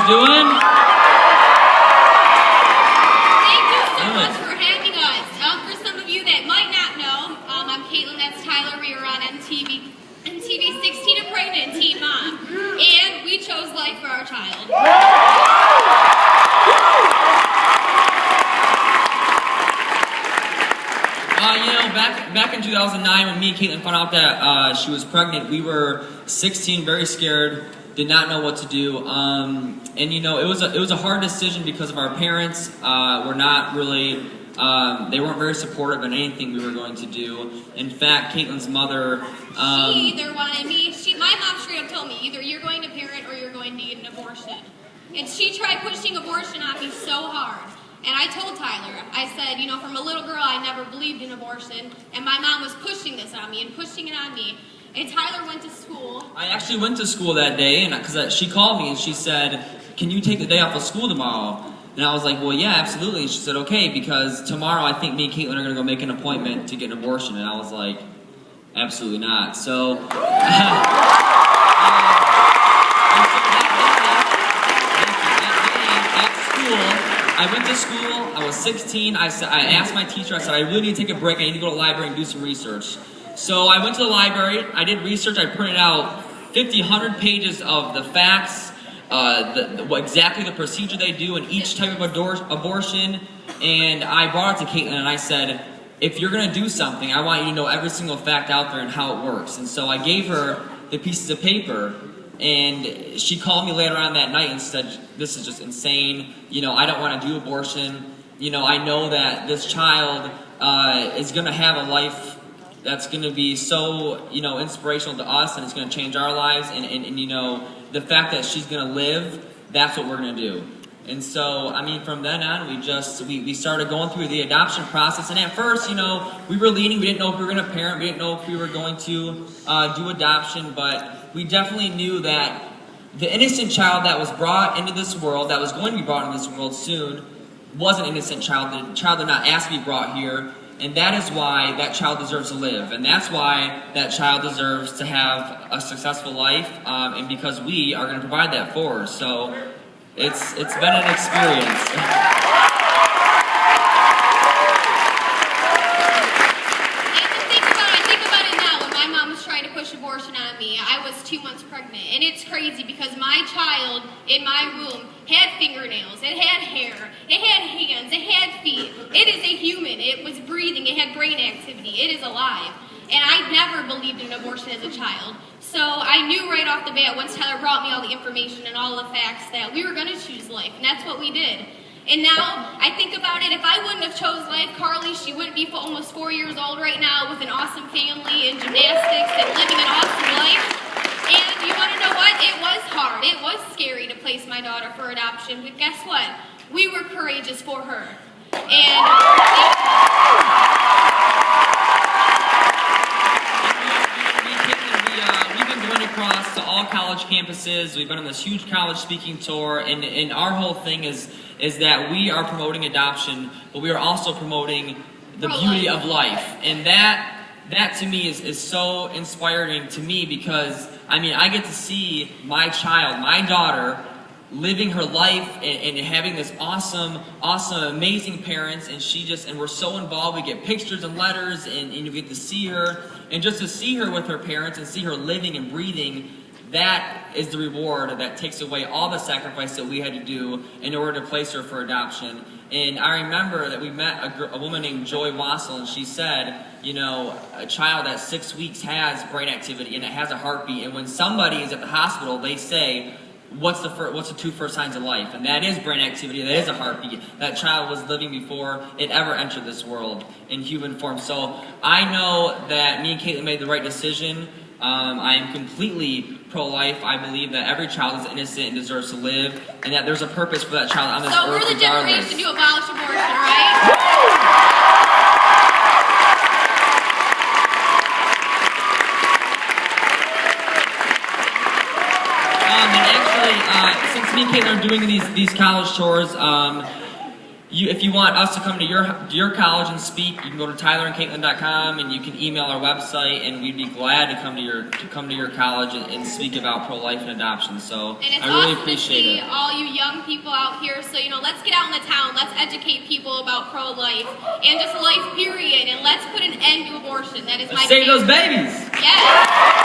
doing? Thank you so much for having us. For some of you that might not know, I'm Catelynn, that's Tyler. We were on MTV 16 and Pregnant, Teen Mom. And we chose life for our child. Back in 2009, when me and Catelynn found out that she was pregnant, we were 16, very scared, did not know what to do, and it was a hard decision because of our parents. Were not really, they weren't very supportive in anything we were going to do. In fact, Catelynn's mother, she either wanted me. My mom straight up told me, either you're going to parent or you're going to get an abortion, and she tried pushing abortion on me so hard. And I told Tyler, I said, from a little girl, I never believed in abortion, and my mom was pushing this on me and pushing it on me. And Tyler went to school. I actually went to school that day, and because she called me and she said, "Can you take the day off of school tomorrow?" And I was like, "Well, yeah, absolutely." And she said, "Okay, because tomorrow I think me and Catelynn are going to go make an appointment to get an abortion." And I was like, "Absolutely not." So. I went to school, I was 16, I asked my teacher, I said, I really need to take a break, I need to go to the library and do some research. So I went to the library, I did research, I printed out 50, 100 pages of the facts, exactly the procedure they do in each type of abortion, and I brought it to Catelynn and I said, if you're going to do something, I want you to know every single fact out there and how it works. And so I gave her the pieces of paper. And she called me later on that night and said, "This is just insane. I don't want to do abortion. I know that this child is going to have a life that's going to be so, inspirational to us, and it's going to change our lives. And the fact that she's going to live, that's what we're going to do." And so, from then on, we started going through the adoption process. And at first, we were leaning. We didn't know if we were going to parent. We didn't know if we were going to do adoption. But we definitely knew that the innocent child that was brought into this world, that was going to be brought into this world soon, was an innocent child. The child did not ask to be brought here. And that is why that child deserves to live. And that's why that child deserves to have a successful life. And because we are going to provide that for her. So it's been an experience. Abortion on me. I was 2 months pregnant, and it's crazy because my child in my womb had fingernails, it had hair, it had hands, it had feet. It is a human. It was breathing, it had brain activity, it is alive. And I never believed in abortion as a child. So I knew right off the bat, once Tyler brought me all the information and all the facts, that we were going to choose life, and that's what we did. And now, I think about it, if I wouldn't have chose life, Carly, she wouldn't be almost 4 years old right now with an awesome family and gymnastics and living an awesome life. And you want to know what? It was hard. It was scary to place my daughter for adoption, but guess what? We were courageous for her. And we've been going across to all college campuses. We've been on this huge college speaking tour, and our whole thing is that we are promoting adoption, but we are also promoting the beauty of life. And that to me is so inspiring to me because, I get to see my child, my daughter, living her life and having this awesome, amazing parents, and we're so involved. We get pictures and letters, and you get to see her, and just to see her with her parents and see her living and breathing, that is the reward that takes away all the sacrifice that we had to do in order to place her for adoption. And I remember that we met a woman named Joy Wassel, and she said, a child at 6 weeks has brain activity and it has a heartbeat, and when somebody is at the hospital, they say, what's the two first signs of life? And that is brain activity, that is a heartbeat. That child was living before it ever entered this world in human form. So I know that me and Catelynn made the right decision. I am completely pro-life. I believe that every child is innocent and deserves to live, and that there's a purpose for that child on this earth regardless. So we're the generation to abolish abortion, right? And actually, since me and Catelynn are doing these college tours, if you want us to come to your college and speak, you can go to tylerandcaitlin.com and you can email our website, and we'd be glad to come to your college and speak about pro-life and adoption. So and it's I really awesome appreciate to see it. all you young people out here. So let's get out in the town. Let's educate people about pro-life and just life period, and let's put an end to abortion. That is my Save those babies. Yes.